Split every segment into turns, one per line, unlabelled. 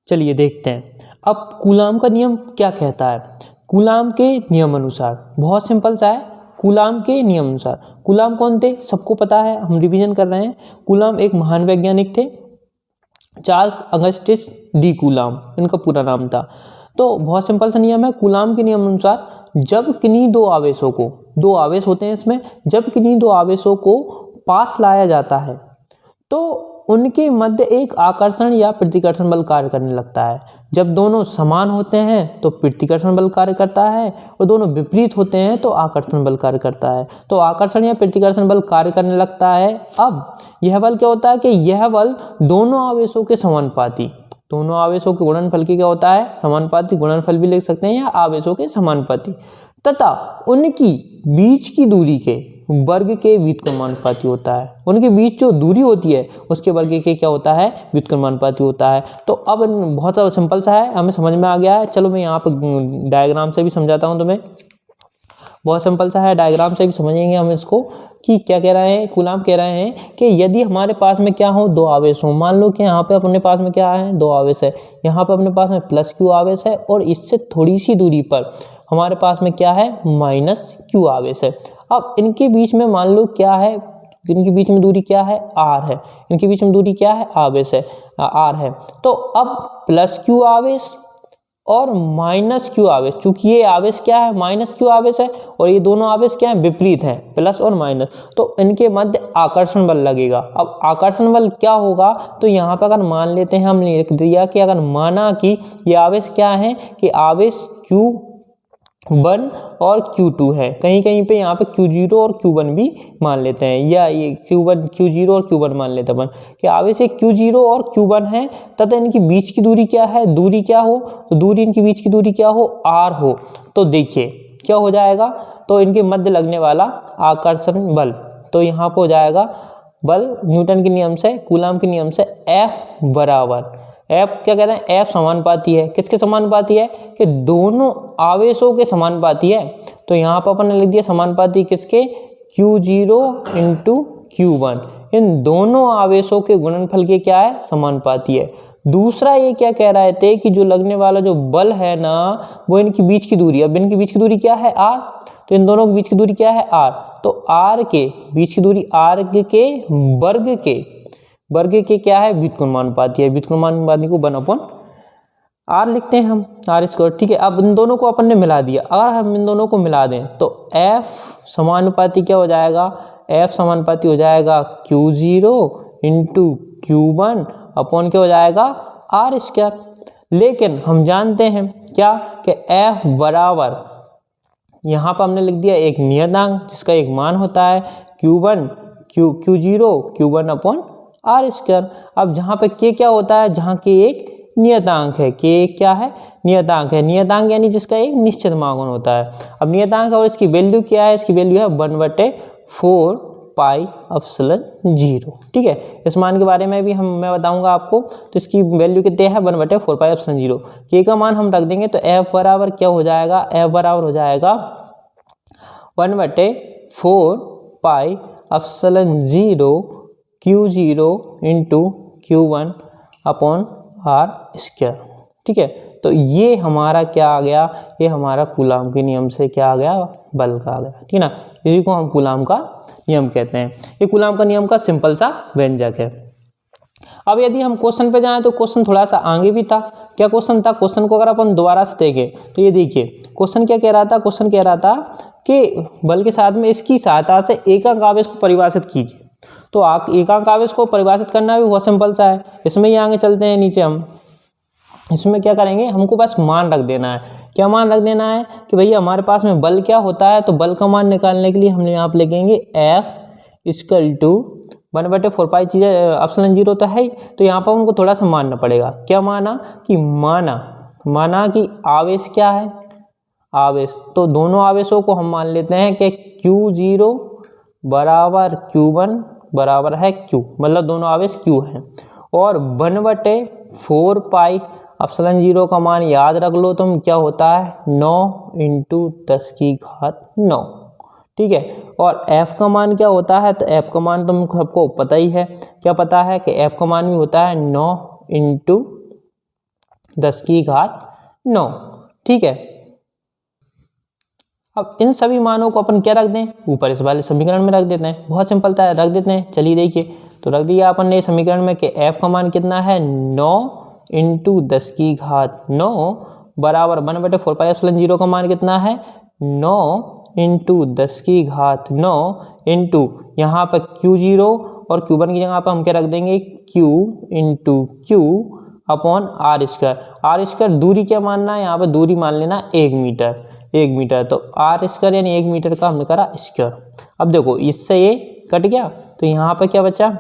चलिए देखते हैं अब कूलाम का नियम क्या कहता है। कूलाम के नियम अनुसार बहुत सिंपल सा है। कूलाम के नियम अनुसार कूलाम कौन थे, सबको पता है, हम रिवीजन कर रहे हैं। कूलाम एक महान वैज्ञानिक थे, चार्ल्स अगस्टिस डी कूलाम इनका पूरा नाम था। तो बहुत सिंपल सा नियम है। कूलाम के नियम अनुसार जब किन्हीं दो आवेशों को, दो आवेश होते हैं इसमें, जब किन्हीं दो आवेशों को पास लाया जाता है तो उनके मध्य एक आकर्षण या प्रतिकर्षण बल कार्य करने लगता है। जब दोनों समान होते हैं तो प्रतिकर्षण बल कार्य करता है, और दोनों विपरीत होते हैं तो आकर्षण बल कार्य करता है। तो आकर्षण या प्रतिकर्षण बल कार्य करने लगता है। अब यह बल क्या होता है कि यह बल दोनों आवेशों के समानुपाती, दोनों आवेशों के गुणनफल की क्या होता है, समानुपाती। गुणनफल भी लिख सकते हैं या आवेशों के समानुपाती, तथा उनकी बीच की दूरी के वर्ग के व्युत्क्रमानुपाती होता है। उनके बीच जो दूरी होती है उसके वर्ग के क्या होता है, व्युत्क्रमानुपाती होता है। तो अब बहुत सिंपल सा है, हमें समझ में आ गया है। चलो मैं यहाँ पर डायग्राम से भी समझाता हूँ तुम्हें। बहुत सिंपल सा है, डायग्राम से भी समझेंगे हम इसको कि क्या कह रहे हैं। कूलाम कह रहे हैं कि यदि हमारे पास में क्या हो, दो आवेश हो। मान लो कि यहाँ पे अपने पास में क्या है, दो आवेश है। यहाँ पे अपने पास में प्लस क्यू आवेश है और इससे थोड़ी सी दूरी पर हमारे पास में क्या है, माइनस क्यू आवेश है। अब इनके बीच में मान लो क्या है, इनके बीच में दूरी क्या है, आर है। इनके बीच में दूरी क्या है, आवेश है, आर है। तो अब प्लस क्यू आवेश और माइनस क्यू आवेश, चूंकि ये आवेश क्या है, माइनस क्यू आवेश है, और ये दोनों आवेश क्या है, विपरीत हैं, प्लस और माइनस। तो इनके मध्य आकर्षण बल लगेगा। अब आकर्षण बल क्या होगा, तो यहाँ पर अगर मान लेते हैं, हमने लिख दिया कि अगर माना कि ये आवेश क्या है, कि आवेश Q1 और Q2 है। कहीं कहीं पे यहाँ पे Q0 और Q1 भी मान लेते हैं, या ये Q0 और Q1 मान लेते हैं कि आवेश Q0 और Q1 है, तथा इनकी बीच की दूरी क्या है, दूरी क्या हो, तो दूरी इनकी बीच की दूरी क्या हो, R हो। तो देखिए क्या हो जाएगा, तो इनके मध्य लगने वाला आकर्षण बल, तो यहाँ पर हो जाएगा बल न्यूटन के नियम से, कूलाम के नियम से F बराबर, F क्या कहते हैं, F समानुपाती है। किसके समानुपाती है, कि दोनों आवेशों के समानुपाती है। तो यहाँ पर अपन ने लिख दिया समानुपाती किसके, Q0 इंटू Q1, इन दोनों आवेशों के गुणनफल के क्या है, समानुपाती है। दूसरा ये क्या कह रहे थे कि जो लगने वाला जो बल है ना, वो इनकी बीच की दूरी, अब इनकी बीच की दूरी क्या है, R, तो इन दोनों के बीच की दूरी क्या है, R। तो R के बीच की दूरी, R के वर्ग के क्या है, व्युत्क्रमानुपाती है। व्युत्क्रमानुपाती को 1/r लिखते हैं हम, R²। ठीक है, अब इन दोनों को अपन ने मिला दिया। अगर हम इन दोनों को मिला दें तो F समानुपाती क्या हो जाएगा, F समानुपाती हो जाएगा Q0 इंटू Q1 अपॉन क्या हो जाएगा, R²। लेकिन हम जानते हैं क्या, कि F बराबर, यहाँ पर हमने लिख दिया एक नियतांक जिसका एक मान होता है Q0 Q1 अपॉन R²। अब जहाँ पे K क्या होता है, जहाँ K एक नियतांक है, K क्या है, नियतांक है। नियतांक यानी जिसका एक निश्चित मान होता है। अब नियतांक और इसकी वैल्यू क्या है, इसकी वैल्यू है 1/4 पाई एप्सिलॉन 0। ठीक है, इस मान के बारे में भी मैं बताऊंगा आपको। तो इसकी वैल्यू कितने है, 1/4 पाई एप्सिलॉन 0। K का मान हम रख देंगे तो F बराबर क्या हो जाएगा, F बराबर हो जाएगा 1/4 pi epsilon 0 Q0 into Q1 upon R²। ठीक है, तो ये हमारा क्या आ गया, ये हमारा कूलाम के नियम से क्या आ गया, बल का आ गया। ठीक है ना, इसी को हम कूलाम का नियम कहते हैं। ये कूलाम का नियम का सिंपल सा व्यंजक है। अब यदि हम क्वेश्चन पे जाएं तो क्वेश्चन थोड़ा सा आगे भी था। क्या क्वेश्चन था, क्वेश्चन को अगर अपन दोबारा से देखें तो ये देखिए क्वेश्चन क्या कह रहा था। क्वेश्चन कह रहा था कि बल के साथ में इसकी सहायता से एकांक आवेश को परिभाषित कीजिए। तो एकांक आवेश को परिभाषित करना भी बहुत सिंपल सा है। इसमें ही आगे चलते हैं नीचे, हम इसमें क्या करेंगे, हमको बस मान रख देना है। क्या मान रख देना है कि भैया हमारे पास में बल क्या होता है, तो बल का मान निकालने के लिए हम यहाँ पे लिखेंगे F = 1/4 पाई, चीज़ें एप्सिलॉन 0 तो है ही, तो यहाँ पर हमको थोड़ा सा मानना पड़ेगा। क्या माना कि माना कि आवेश क्या है, आवेश, तो दोनों आवेशों को हम मान लेते हैं कि Q0 बराबर Q1 बराबर है Q, मतलब दोनों आवेश Q हैं। और 1/4 पाई एप्सिलॉन 0 का मान याद रख लो तुम, क्या होता है 9 × 10⁹। ठीक है, और F का मान क्या होता है, तो F का मान तुम सबको पता ही है। क्या पता है कि F का मान भी होता है 9 × 10 की घात 9। ठीक है, अब इन सभी मानों को अपन क्या रख दें, ऊपर इस वाले समीकरण में रख देते हैं। बहुत सिंपल था, रख देते हैं। चलिए देखिए, तो रख दिया अपन ने समीकरण में कि f का मान कितना है 9 इंटू 10 की घात 9 बराबर 1/4πε0 का मान कितना है 9 इंटू 10 की घात 9 इंटू यहाँ पर Q0 और Q1 की जगह पर हम क्या रख देंगे Q into Q upon r square. दूरी क्या मानना है, यहाँ पर दूरी मान लेना 1 मीटर, तो आर स्क्वायर यानी 1 मीटर का हमने करा स्क्वायर। अब देखो इससे ये कट गया, तो यहाँ पर क्या बचा,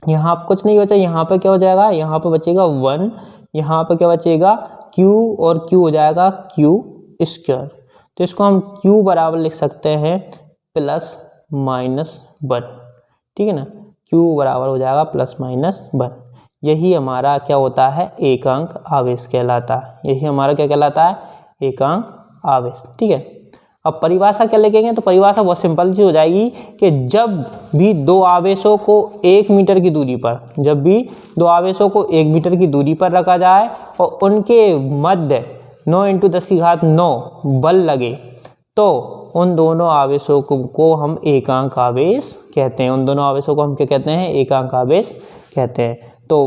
यहाँ पर कुछ नहीं बचा, यहाँ पर क्या हो जाएगा, यहाँ पर बचेगा 1, यहाँ पर क्या बचेगा Q और Q हो जाएगा Q स्क्वायर। तो इसको हम Q बराबर लिख सकते हैं +-1। ठीक है ना, Q बराबर हो जाएगा +-1। यही हमारा क्या होता है, एकांक आवेश कहलाता है। यही हमारा क्या कहलाता है, एकांक आवेश। ठीक है, अब परिभाषा क्या लिखेंगे, तो परिभाषा बहुत सिंपल सी हो जाएगी कि जब भी दो आवेशों को 1 मीटर की दूरी पर, जब भी दो आवेशों को 1 मीटर की दूरी पर रखा जाए और उनके मध्य 9 इंटू 10 की घात 9 बल लगे, तो उन दोनों आवेशों को हम एकांक आवेश कहते हैं। उन दोनों आवेशों को हम क्या कहते हैं, एकांक आवेश कहते हैं। तो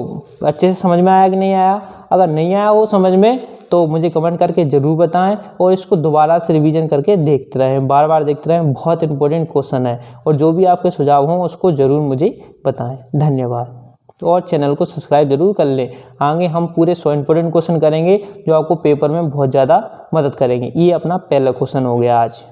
अच्छे से समझ में आया कि नहीं आया? अगर नहीं आया वो समझ में, तो मुझे कमेंट करके ज़रूर बताएं और इसको दोबारा से रिवीजन करके देखते रहें, बार बार देखते रहें। बहुत इंपॉर्टेंट क्वेश्चन है और जो भी आपके सुझाव हों उसको ज़रूर मुझे बताएं। धन्यवाद। और चैनल को सब्सक्राइब जरूर कर लें। आगे हम पूरे 100 इंपॉर्टेंट क्वेश्चन करेंगे जो आपको पेपर में बहुत ज़्यादा मदद करेंगे। ये अपना पहला क्वेश्चन हो गया आज।